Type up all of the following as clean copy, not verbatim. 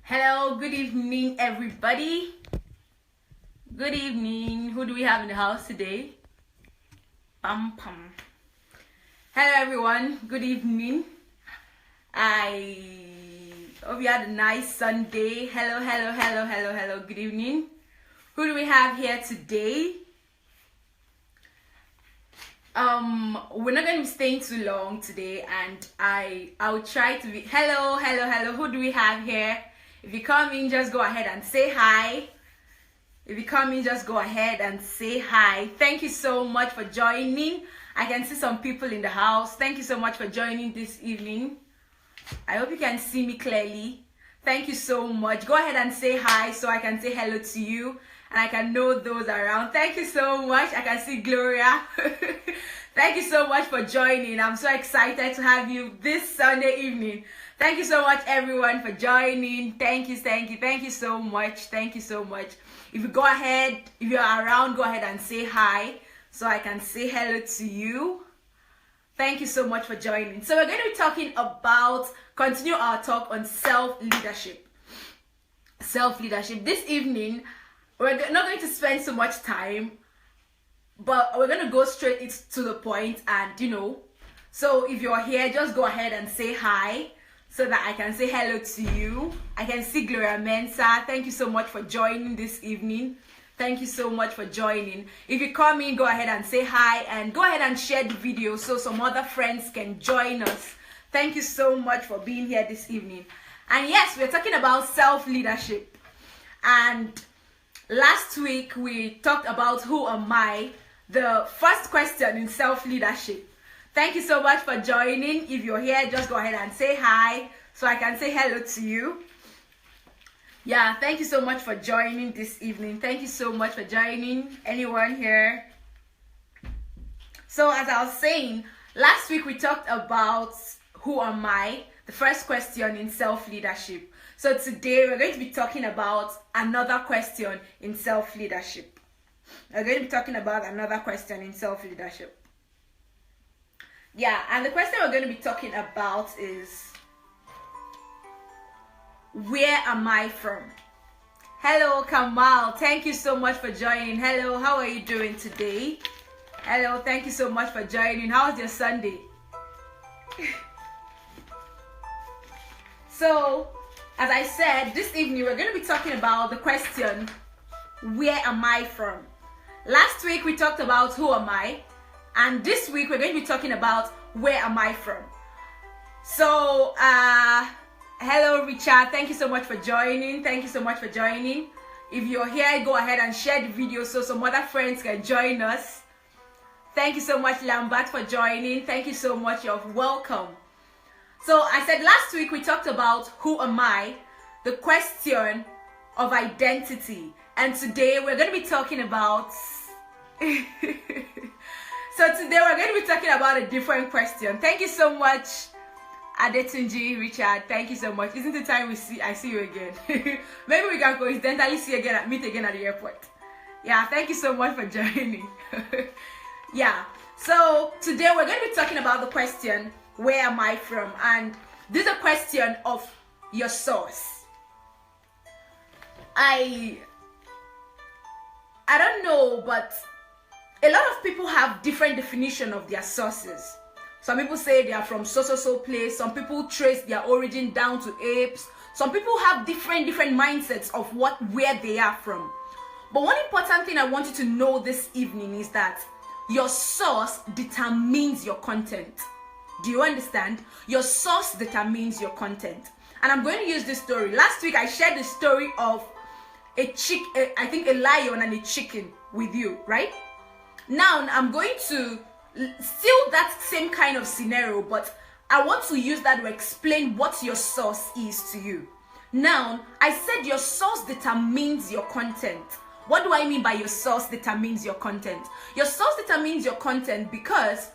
Hello, good evening, everybody. Good evening. Who do we have in the house today? Pam pam. Hello, everyone. Good evening. I hope you had a nice Sunday. Hello. Good evening. Who do we have here today? We're not going to be staying too long today, and I'll try to be. Hello. Who do we have here? If you come in, just go ahead and say hi. If you come in, just go ahead and say hi. Thank you so much for joining. I can see some people in the house. Thank you so much for joining this evening. I hope you can see me clearly. Thank you so much. Go ahead and say hi so I can say hello to you and I can know those around. Thank you so much. I can see Gloria. Thank you so much for joining. I'm so excited to have you this Sunday evening. Thank you so much, everyone, for joining. Thank you so much. Thank you so much. If you go ahead, if you're around, go ahead and say hi so I can say hello to you. Thank you so much for joining. So we're going to be talking about, continue our talk on self-leadership. Self-leadership. This evening, we're not going to spend so much time, but we're going to go straight to the point and, so if you're here, just go ahead and say hi so that I can say hello to you. I can see Gloria Mensa. Thank you so much for joining this evening. Thank you so much for joining. If you come in, go ahead and say hi and go ahead and share the video so some other friends can join us. Thank you so much for being here this evening. And yes, we're talking about self-leadership. And last week, we talked about who am I, the first question in self-leadership. Thank you so much for joining. If you're here, just go ahead and say hi so I can say hello to you. Yeah, thank you so much for joining this evening. Thank you so much for joining. Anyone here? So as I was saying, last week we talked about who am I, the first question in self-leadership. So today we're going to be talking about another question in self-leadership. We're going to be talking about another question in self-leadership. Yeah, and the question we're going to be talking about is, where am I from? Hello, Kamal. Thank you so much for joining. Hello, how are you doing today? Hello, thank you so much for joining. How was your Sunday? So, as I said, this evening we're going to be talking about the question, where am I from? Last week we talked about who am I, and this week we're going to be talking about where am I from. So, hello Richard, thank you so much for joining. Thank you so much for joining. If you're here, go ahead and share the video so some other friends can join us. Thank you so much Lambert for joining. Thank you so much, you're welcome. So I said last week we talked about who am I, the question of identity, and today we're going to be talking about so today we're going to be talking about a different question. Thank you so much Adetunji, Richard, thank you so much. Isn't it time I see you again? Maybe we can coincidentally meet again at the airport. Yeah, thank you so much for joining. Yeah, so today we're going to be talking about the question, where am I from? And this is a question of your source. I don't know, but a lot of people have different definition of their sources. Some people say they are from so place. Some people trace their origin down to apes. Some people have different mindsets of where they are from. But one important thing I want you to know this evening is that your source determines your content. Do you understand? Your source determines your content. And I'm going to use this story. Last week I shared the story of I think a lion and a chicken with you, right? Now I'm going to still that same kind of scenario, but I want to use that to explain what your source is to you. Now, I said your source determines your content. What do I mean by your source determines your content? Your source determines your content because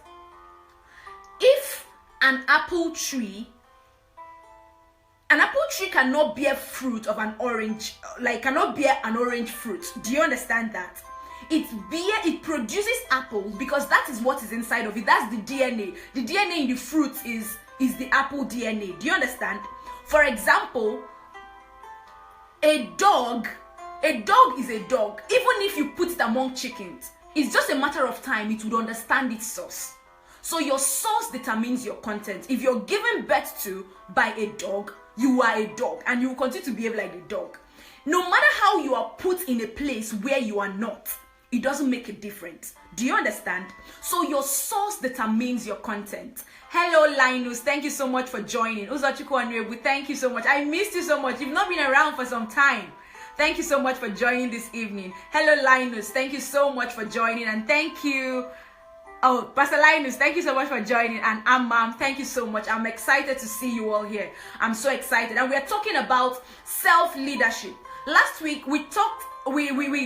if an apple tree cannot bear fruit of an orange, cannot bear an orange fruit. Do you understand that? It produces apples because that is what is inside of it. That's the DNA. The DNA in the fruit is the apple DNA. Do you understand? For example, a dog is a dog. Even if you put it among chickens, it's just a matter of time it would understand its source. So your source determines your content. If you're given birth to by a dog, you are a dog and you will continue to behave like a dog. No matter how you are put in a place where you are not, it doesn't make a difference. Do you understand? So your source determines your content. Hello Linus, thank you so much for joining. Ugwuanyi, thank you so much. I missed you so much. You've not been around for some time. Thank you so much for joining this evening. Hello Linus, thank you so much for joining, and thank you. Oh, Pastor Linus, thank you so much for joining, and Mom, thank you so much. I'm excited to see you all here. I'm so excited, and we're talking about self-leadership. Last week we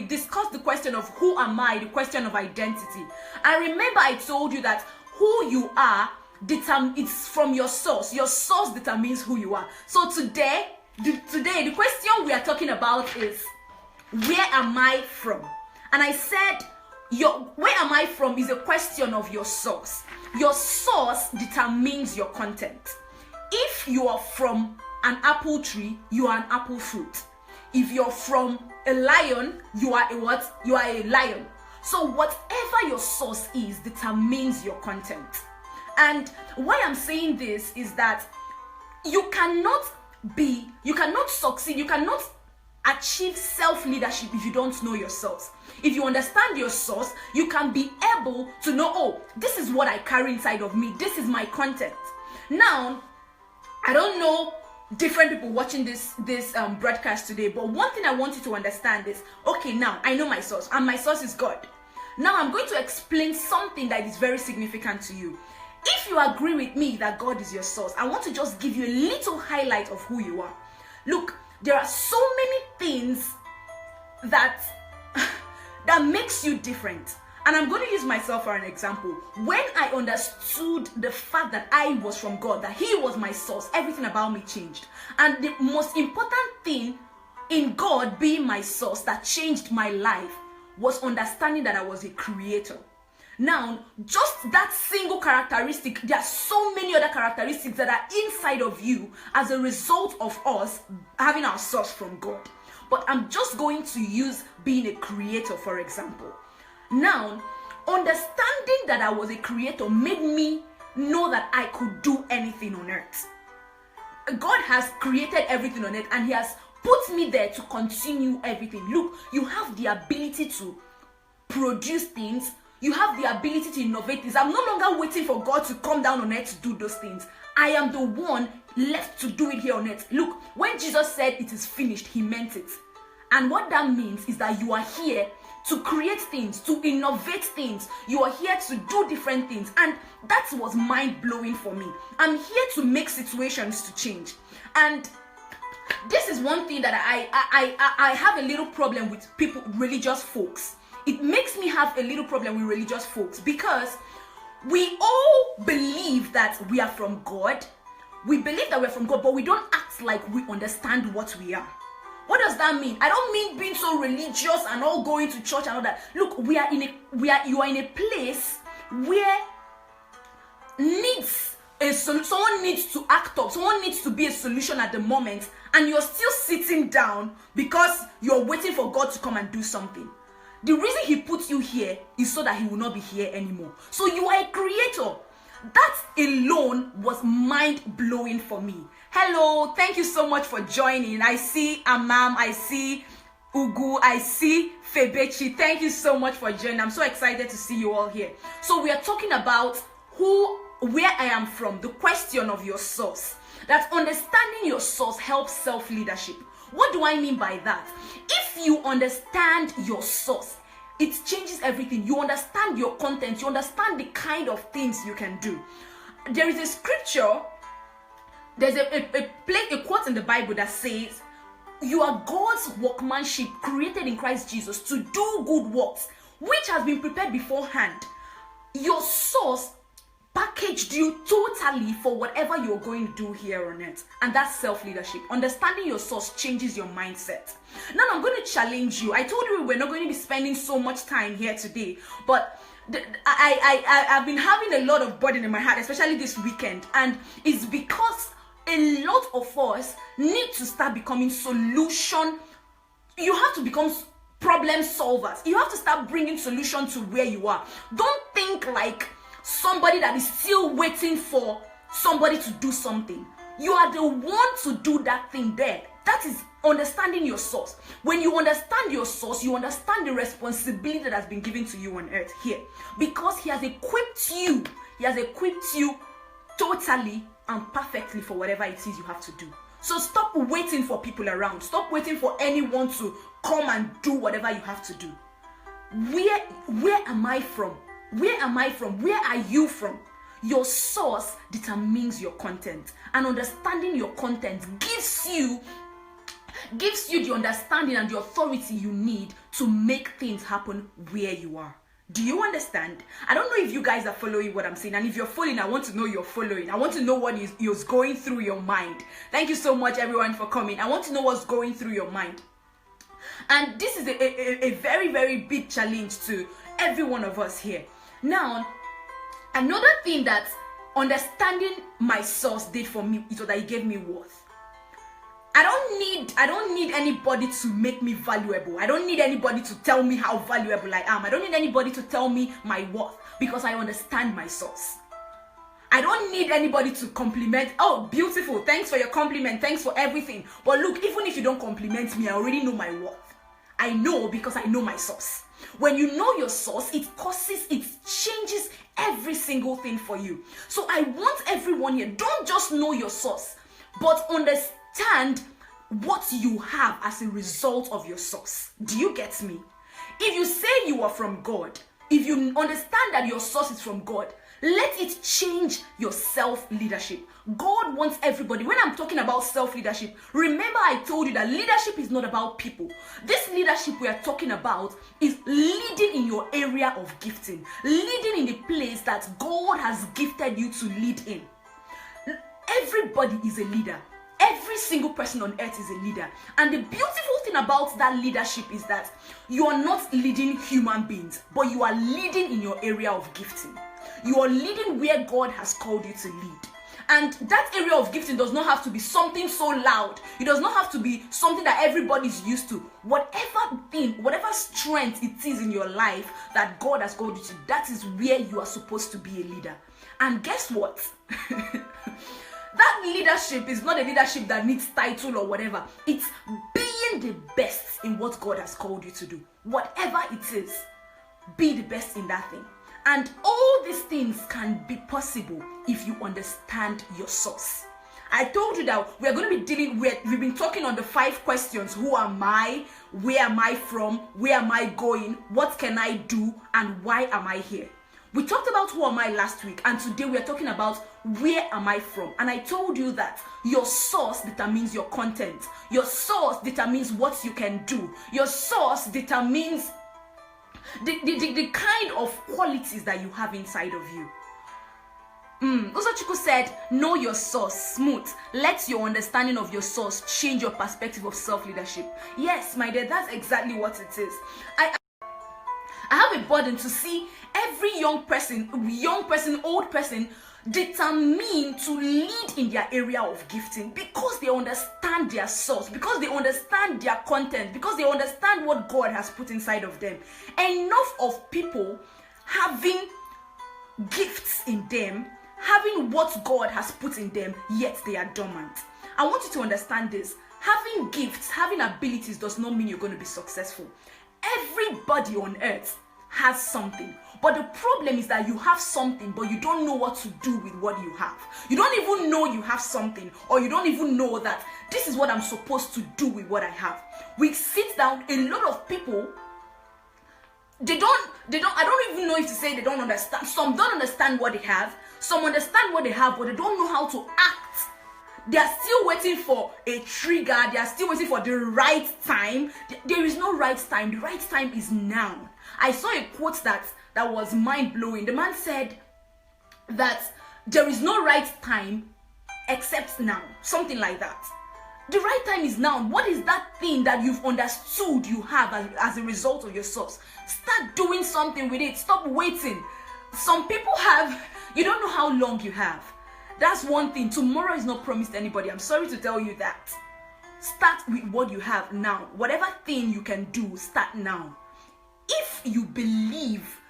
discussed the question of who am I, the question of identity. I remember I told you that who you are it's from your source. Your source determines who you are. So today the question we are talking about is, where am I from? And I said, where am I from is a question of your source. Your source determines your content. If you are from an apple tree, you are an apple fruit. If you're from a lion, you are a what? You are a lion. So whatever your source is determines your content. And why I'm saying this is that you cannot succeed, you cannot achieve self-leadership if you don't know your source. If you understand your source, you can be able to know, oh, this is what I carry inside of me. This is my content. Now, I don't know different people watching this broadcast today, but one thing I want you to understand is, okay, now I know my source, and my source is God. Now I'm going to explain something that is very significant to you. If you agree with me that God is your source, I want to just give you a little highlight of who you are. Look, there are so many things that makes you different. And I'm going to use myself for an example. When I understood the fact that I was from God, that He was my source, everything about me changed. And the most important thing in God being my source that changed my life was understanding that I was a creator. Now, just that single characteristic, there are so many other characteristics that are inside of you as a result of us having our source from God. But I'm just going to use being a creator, for example. Now, understanding that I was a creator made me know that I could do anything on earth. God has created everything on earth, and He has put me there to continue everything. Look, you have the ability to produce things. You have the ability to innovate things. I'm no longer waiting for God to come down on earth to do those things. I am the one left to do it here on earth. Look, when Jesus said it is finished, He meant it. And what that means is that you are here to create things, to innovate things. You are here to do different things. And that was mind-blowing for me. I'm here to make situations to change. And this is one thing that I have a little problem with people, religious folks. It makes me have a little problem with religious folks because we all believe that we are from God. We believe that we're from God, but we don't act like we understand what we are. What does that mean? I don't mean being so religious and all going to church and all that. Look, you are in a place where someone needs to act up. Someone needs to be a solution at the moment, and you're still sitting down because you're waiting for God to come and do something. The reason He put you here is so that He will not be here anymore. So you are a creator. That alone was mind-blowing for me. Hello, thank you so much for joining. I see Amam, I see Ugu, I see Febechi. Thank you so much for joining. I'm so excited to see you all here. So we are talking about where I am from, the question of your source. That understanding your source helps self-leadership. What do I mean by that? If you understand your source, it changes everything. You understand your content. You understand the kind of things you can do. There is a scripture, there's a quote in the Bible that says, you are God's workmanship created in Christ Jesus to do good works, which has been prepared beforehand. Your source packaged you totally for whatever you're going to do here on earth. And that's self-leadership. Understanding your source changes your mindset. Now I'm going to challenge you. I told you we're not going to be spending so much time here today, but I've been having a lot of burden in my heart, especially this weekend, and it's because a lot of us need to start becoming solution. You have to become problem solvers. You have to start bringing solution to where you are. Don't think like somebody that is still waiting for somebody to do something. You are the one to do that thing there. That is understanding your source. When you understand your source, you understand the responsibility that has been given to you on earth here. Because he has equipped you. He has equipped you totally and perfectly for whatever it is you have to do. So stop waiting for people around. Stop waiting for anyone to come and do whatever you have to do. Where am I from? Where am I from? Where are you from? Your source determines your content. And understanding your content gives you the understanding and the authority you need to make things happen where you are. Do you understand? I don't know if you guys are following what I'm saying, and if you're following, I want to know you're following. I want to know what is going through your mind. Thank you so much, everyone, for coming. I want to know what's going through your mind. And this is a very, very big challenge to every one of us here. Now, another thing that understanding my source did for me is that it gave me worth. I don't need anybody to make me valuable. I don't need anybody to tell me how valuable I am. I don't need anybody to tell me my worth, because I understand my source. I don't need anybody to compliment. Oh, beautiful. Thanks for your compliment. Thanks for everything. But look, even if you don't compliment me, I already know my worth. I know because I know my source. When you know your source, it changes every single thing for you. So I want everyone here, don't just know your source, but understand what you have as a result of your source. Do you get me? If you say you are from God, if you understand that your source is from God, let it change your self-leadership. God wants everybody. When I'm talking about self-leadership, remember I told you that leadership is not about people. This leadership we are talking about is leading in your area of gifting. Leading in the place that God has gifted you to lead in. Everybody is a leader. Every single person on earth is a leader. And the beautiful thing about that leadership is that you are not leading human beings, but you are leading in your area of gifting. You are leading where God has called you to lead. And that area of gifting does not have to be something so loud. It does not have to be something that everybody's used to. Whatever thing, whatever strength it is in your life that God has called you to, that is where you are supposed to be a leader. And guess what? That leadership is not a leadership that needs title or whatever. It's being the best in what God has called you to do. Whatever it is, be the best in that thing. And all these things can be possible if you understand your source. I told you that we are going to be dealing with, we've been talking on the 5 questions. Who am I? Where am I from? Where am I going? What can I do? And why am I here? We talked about who am I last week, and today we are talking about where am I from. And I told you that your source determines your content. Your source determines what you can do. Your source determines the kind of qualities that you have inside of you. Uzochukwu said, know your source. Smooth. Let your understanding of your source change your perspective of self-leadership. Yes, my dear, that's exactly what it is. I have a burden to see every young person, old person, determined to lead in their area of gifting, because they understand their source, because they understand their content, because they understand what God has put inside of them. Enough of people having gifts in them, having what God has put in them, yet they are dormant. I want you to understand this. Having gifts, having abilities does not mean you're going to be successful. Everybody on earth has something, but the problem is that you have something, but you don't know what to do with what you have. You don't even know you have something, or you don't even know that this is what I'm supposed to do with what I have. We sit down, a lot of people, I don't even know if to say they don't understand. Some don't understand what they have, some understand what they have, but they don't know how to act. They are still waiting for a trigger. They are still waiting for the right time. There is no right time. The right time is now. I saw a quote that was mind-blowing. The man said that there is no right time except now. Something like that. The right time is now. What is that thing that you've understood you have as a result of your source? Start doing something with it. Stop waiting. Some people have, you don't know how long you have. That's one thing. Tomorrow is not promised to anybody. I'm sorry to tell you that. Start with what you have now. Whatever thing you can do, start now. If you believe,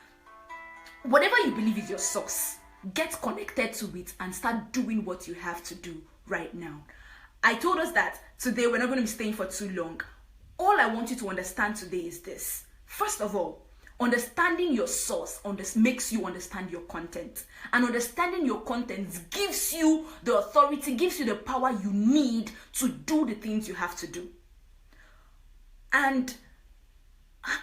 whatever you believe is your source, get connected to it and start doing what you have to do right now. I told us that today we're not going to be staying for too long. All I want you to understand today is this. First of all, understanding your source makes you understand your content. And understanding your content gives you the authority, gives you the power you need to do the things you have to do. And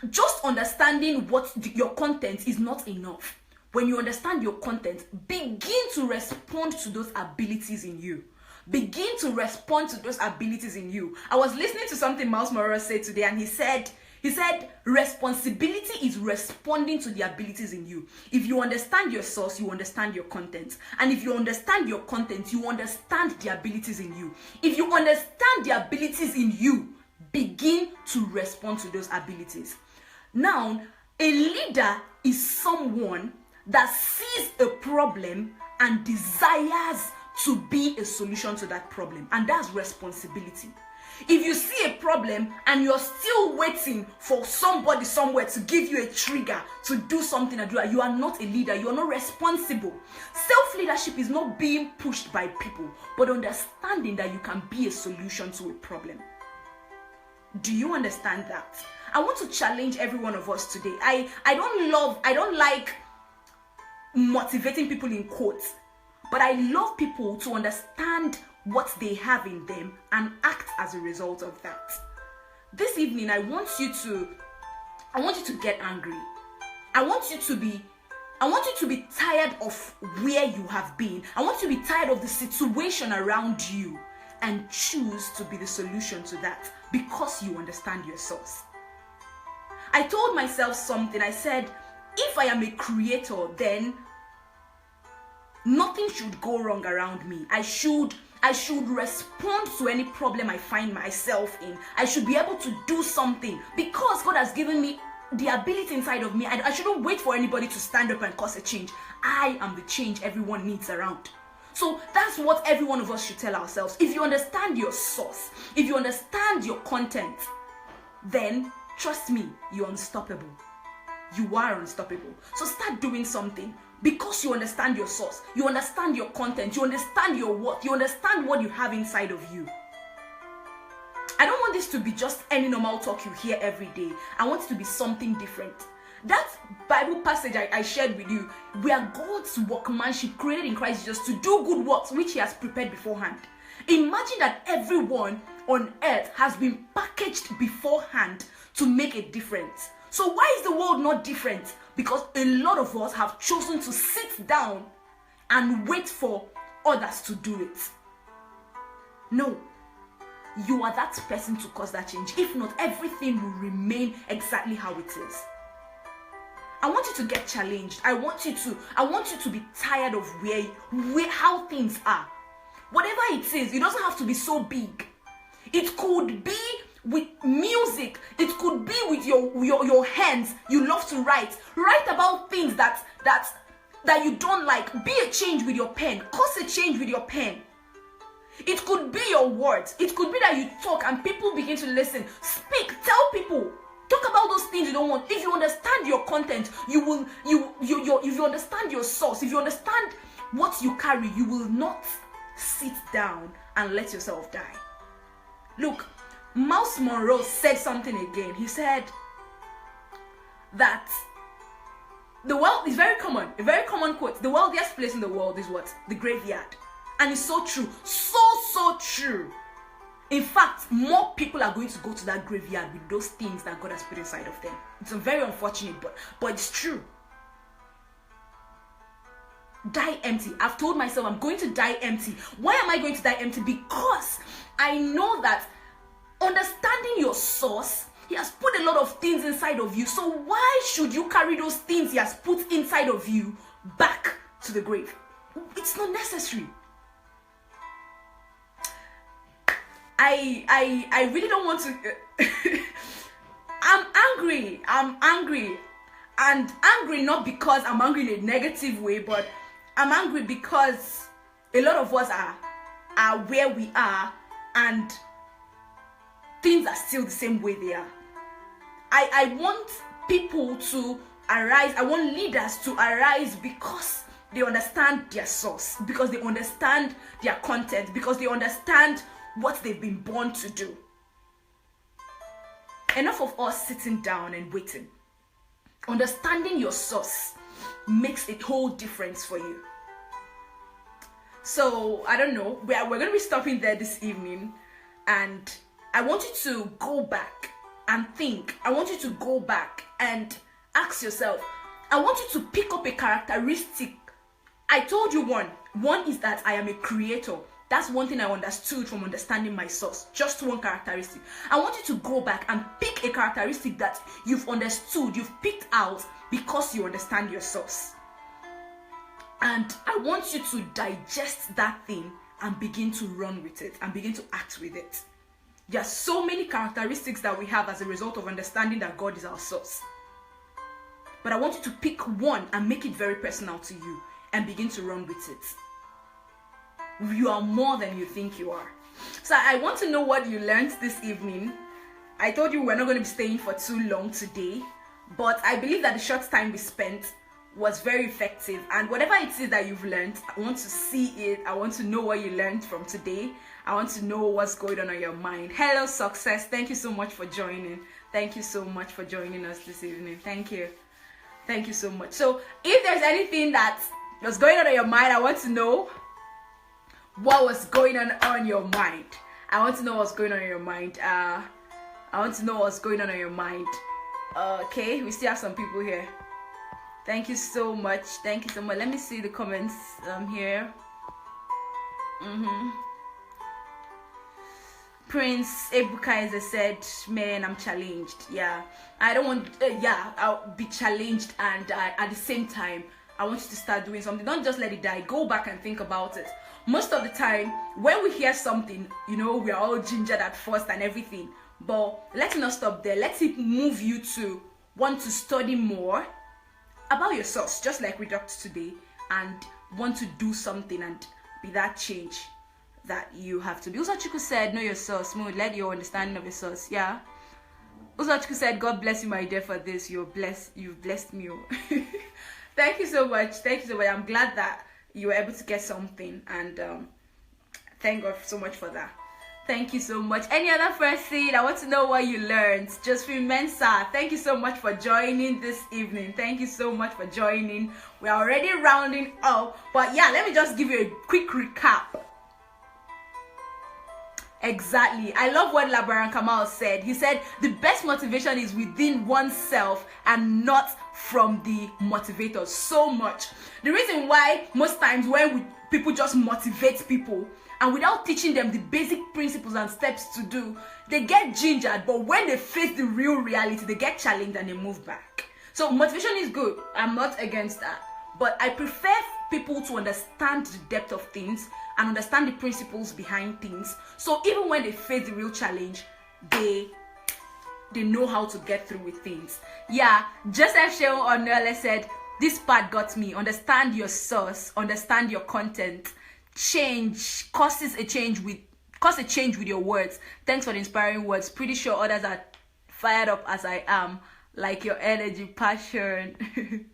just understanding your content is not enough. When you understand your content, begin to respond to those abilities in you. Begin to respond to those abilities in you. I was listening to something Miles Morales said today, and he said, responsibility is responding to the abilities in you. If you understand your source, you understand your content. And if you understand your content, you understand the abilities in you. If you understand the abilities in you, begin to respond to those abilities. Now, a leader is someone that sees a problem and desires to be a solution to that problem. And that's responsibility. If you see a problem and you're still waiting for somebody somewhere to give you a trigger to do something, you are not a leader. You are not responsible. Self-leadership is not being pushed by people, but understanding that you can be a solution to a problem. Do you understand that? I want to challenge every one of us today. I don't like motivating people in quotes, but I love people to understand what they have in them and act as a result of that. This evening, I want you to get angry. I want you to be tired of where you have been. I want you to be tired of the situation around you and choose to be the solution to that because you understand your source. I told myself something. I said, if I am a creator, then nothing should go wrong around me. I should respond to any problem I find myself in. I should be able to do something because God has given me the ability inside of me. I shouldn't wait for anybody to stand up and cause a change. I am the change everyone needs around. So that's what every one of us should tell ourselves. If you understand your source, if you understand your content, then trust me, you're unstoppable. You are unstoppable. So start doing something. Because you understand your source, you understand your content, you understand your worth, you understand what you have inside of you. I don't want this to be just any normal talk you hear every day. I want it to be something different. That Bible passage I shared with you, we are God's workmanship created in Christ Jesus to do good works which He has prepared beforehand. Imagine that everyone on earth has been packaged beforehand to make a difference. So why is the world not different? Because a lot of us have chosen to sit down and wait for others to do it. No, you are that person to cause that change. If not, everything will remain exactly how it is. I want you to get challenged. I want you to be tired of how things are. Whatever it is, it doesn't have to be so big. It could be with music, it could be with your hands. You love to write about things that you don't like. Be a change with your pen. Cause a change with your pen. It could be your words. It could be that you talk and people begin to listen. Speak. Tell people. Talk about those things you don't want. If you understand your content, if you understand your source, if you understand what you carry, you will not sit down and let yourself die. Look, Miles Morales said something again. He said that the world is very common. A very common quote. The wealthiest place in the world is what? The graveyard. And it's so true. So true. In fact, more people are going to go to that graveyard with those things that God has put inside of them. It's very unfortunate, but it's true. Die empty. I've told myself I'm going to die empty. Why am I going to die empty? Because I know that understanding your source, He has put a lot of things inside of you. So why should you carry those things He has put inside of you back to the grave? It's not necessary. I really don't want to. I'm angry. And angry not because I'm angry in a negative way, but I'm angry because a lot of us are where we are, and things are still the same way they are. I want people to arise. I want leaders to arise because they understand their source, because they understand their content, because they understand what they've been born to do. Enough of us sitting down and waiting. Understanding your source makes a whole difference for you. So, I don't know, we're going to be stopping there this evening, and I want you to go back and think. I want you to go back and ask yourself. I want you to pick up a characteristic. I told you one. One is that I am a creator. That's one thing I understood from understanding my source. Just one characteristic. I want you to go back and pick a characteristic that you've understood, you've picked out because you understand your source. And I want you to digest that thing and begin to run with it and begin to act with it. There are so many characteristics that we have as a result of understanding that God is our source. But I want you to pick one and make it very personal to you and begin to run with it. You are more than you think you are. So I want to know what you learned this evening. I told you we're not going to be staying for too long today, but I believe that the short time we spent was very effective, and whatever it is that you've learned, I want to see it. I want to know what you learned from today. I want to know what's going on your mind. Hello, Success. Thank you so much for joining. Thank you so much for joining us this evening. Thank you. Thank you so much. So if there's anything that was going on your mind, I want to know what was going on your mind. I want to know what's going on in your mind. I want to know what's going on in your mind. Okay, we still have some people here. Thank you so much. Thank you so much. Let me see the comments here. Prince Ebukaize said, man, I'm challenged. Yeah, I don't want, I'll be challenged, and at the same time, I want you to start doing something. Don't just let it die. Go back and think about it. Most of the time, when we hear something, we are all gingered at first and everything. But let's not stop there. Let it move you to want to study more about your source, just like we talked today, and want to do something and be that change that you have to be. Uzochukwu said, know your source. Mood, let your understanding of your source. Yeah. Uzochukwu said, God bless you, my dear, for this. You've blessed me. Thank you so much. Thank you so much. I'm glad that you were able to get something, and thank God so much for that. Thank you so much. Any other person? I want to know what you learned. Josephine Mensah, thank you so much for joining this evening. Thank you so much for joining. We are already rounding up, but yeah, let me just give you a quick recap. Exactly. I love what Labaran Kamal said. He said the best motivation is within oneself and not from the motivators. So much. The reason why most times when people just motivate people and without teaching them the basic principles and steps to do, they get gingered, but when they face the real reality, they get challenged and they move back. So motivation is good. I'm not against that. But I prefer people to understand the depth of things and understand the principles behind things. So even when they face the real challenge, they know how to get through with things. Yeah, just as Sheon Onele said, this part got me. Understand your source, understand your content. Change causes a change with your words. Thanks for the inspiring words. Pretty sure others are fired up as I am. Like your energy, passion.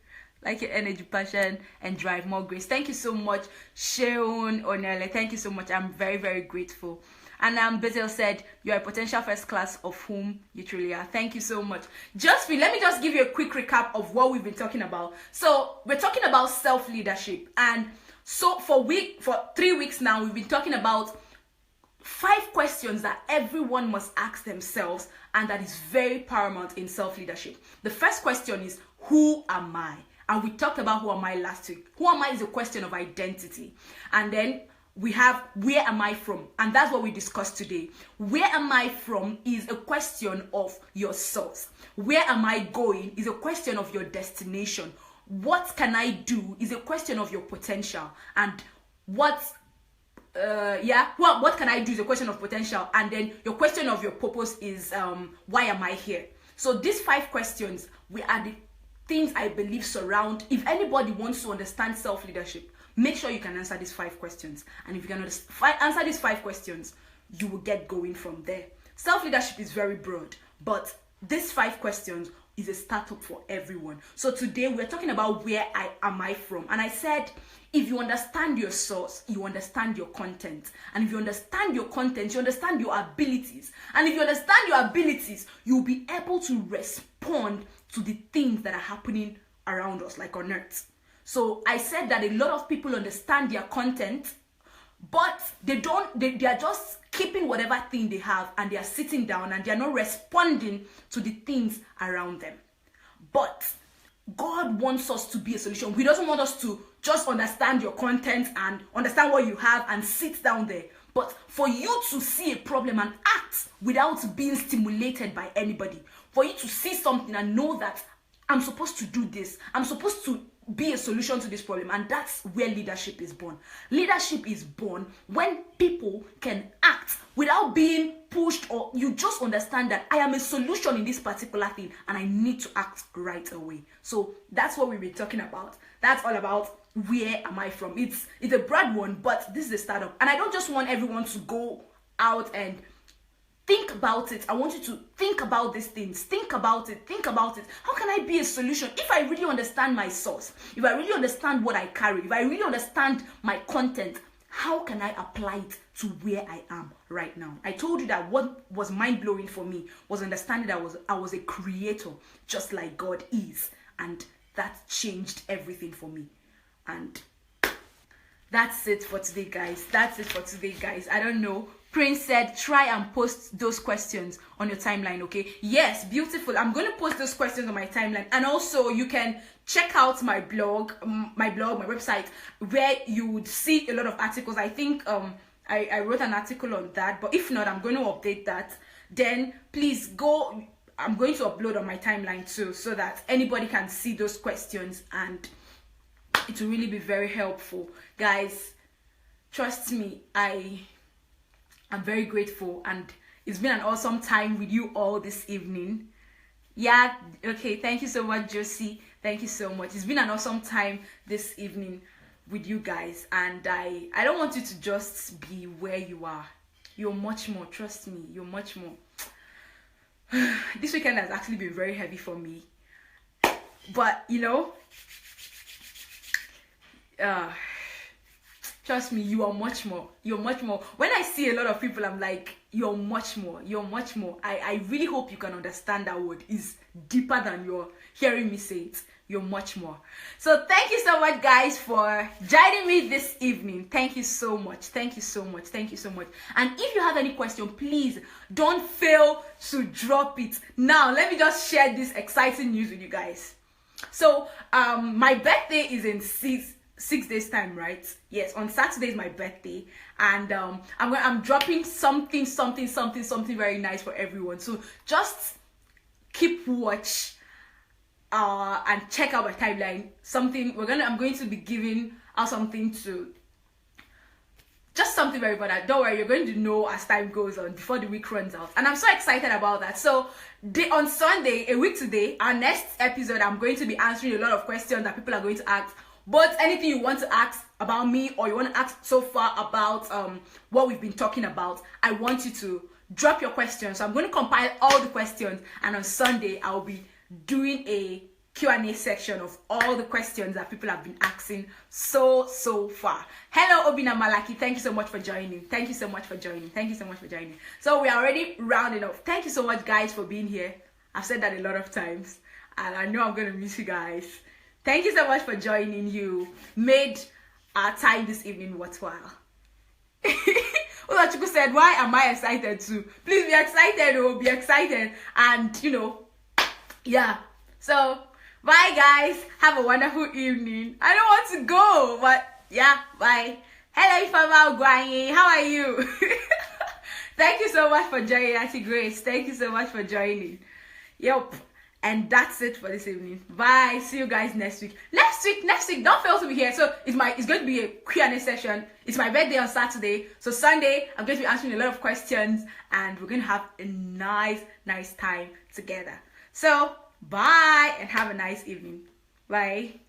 Like your energy, passion, and drive. More grace. Thank you so much, Sheon Onele. Thank you so much. I'm very, very grateful. And Bezel said, you're a potential first class of whom you truly are. Thank you so much. Let me just give you a quick recap of what we've been talking about. So we're talking about self-leadership. And so for 3 weeks now, we've been talking about 5 questions that everyone must ask themselves, and that is very paramount in self-leadership. The first question is, who am I? And we talked about who am I last week. Who am I is a question of identity. And then we have, where am I from? And that's what we discussed today. Where am I from is a question of your source. Where am I going is a question of your destination. What can I do is a question of your potential. And what can I do is a question of potential. And then your question of your purpose is, why am I here? So these 5 questions, we are the things I believe surround. If anybody wants to understand self-leadership, make sure you can answer these 5 questions. And if you can answer these 5 questions, you will get going from there. Self-leadership is very broad, but these 5 questions is a startup for everyone. So today we're talking about where am I from? And I said, if you understand your source, you understand your content. And if you understand your content, you understand your abilities. And if you understand your abilities, you'll be able to respond to the things that are happening around us, like on earth. So I said that a lot of people understand their content, but they are just keeping whatever thing they have, and they are sitting down and they are not responding to the things around them. But God wants us to be a solution. He doesn't want us to just understand your content and understand what you have and sit down there. But for you to see a problem and act without being stimulated by anybody, for you to see something and know that I'm supposed to do this, I'm supposed to be a solution to this problem. And that's where leadership is born. Leadership is born when people can act without being pushed, or you just understand that I am a solution in this particular thing and I need to act right away. So that's what we'll be talking about. That's all about where am I from. It's a broad one, but this is a startup. And I don't just want everyone to go out and think about it. I want you to think about these things. Think about it. Think about it. How can I be a solution? If I really understand my source, if I really understand what I carry, if I really understand my content, how can I apply it to where I am right now? I told you that what was mind-blowing for me was understanding that I was a creator, just like God is. And that changed everything for me. And that's it for today, guys. That's it for today, guys. I don't know. Prince said, try and post those questions on your timeline, okay? Yes, beautiful. I'm going to post those questions on my timeline. And also, you can check out my blog, my website, where you would see a lot of articles. I think I wrote an article on that. But if not, I'm going to update that. Then, please go. I'm going to upload on my timeline too, so that anybody can see those questions. And it will really be very helpful. Guys, trust me, I'm very grateful, and it's been an awesome time with you all this evening. Yeah, okay, thank you so much, Josie. Thank you so much. It's been an awesome time this evening with you guys, and I don't want you to just be where you are. You're much more, trust me, you're much more. This weekend has actually been very heavy for me, but you know, trust me, you are much more. You're much more. When I see a lot of people, I'm like, you're much more. You're much more. I really hope you can understand that word is deeper than you're hearing me say it. You're much more. So thank you so much, guys, for joining me this evening. Thank you so much. Thank you so much. Thank you so much. And if you have any question, please don't fail to drop it. Now, let me just share this exciting news with you guys. So my birthday is in 6 days time, right? Yes, on Saturday is my birthday, and I'm dropping something very nice for everyone. So just keep watch and check out my timeline. I'm going to be giving out something to, just something very important. Don't worry, you're going to know as time goes on, before the week runs out. And I'm so excited about that. So on Sunday, a week today, our next episode, I'm going to be answering a lot of questions that people are going to ask. But anything you want to ask about me, or you want to ask so far about what we've been talking about, I want you to drop your questions. So I'm going to compile all the questions, and on Sunday I'll be doing a Q&A section of all the questions that people have been asking so far. Hello, Obina Malaki. Thank you so much for joining. Thank you so much for joining. Thank you so much for joining. So we are already rounding up. Thank you so much, guys, for being here. I've said that a lot of times, and I know I'm going to miss you guys. Thank you so much for joining. You made our time this evening worthwhile. Olachuku said, why am I excited too? Please be excited, be excited. And, you know, yeah. So, bye guys. Have a wonderful evening. I don't want to go, but yeah, bye. Hello, Ifama Ugwuanyi. How are you? Thank you so much for joining, Auntie Grace. Thank you so much for joining. Yep. And that's it for this evening. Bye. See you guys next week. Next week, don't fail to be here. So it's going to be a Q&A session. It's my birthday on Saturday. So Sunday, I'm going to be answering a lot of questions, and we're going to have a nice time together. So bye, and have a nice evening. Bye.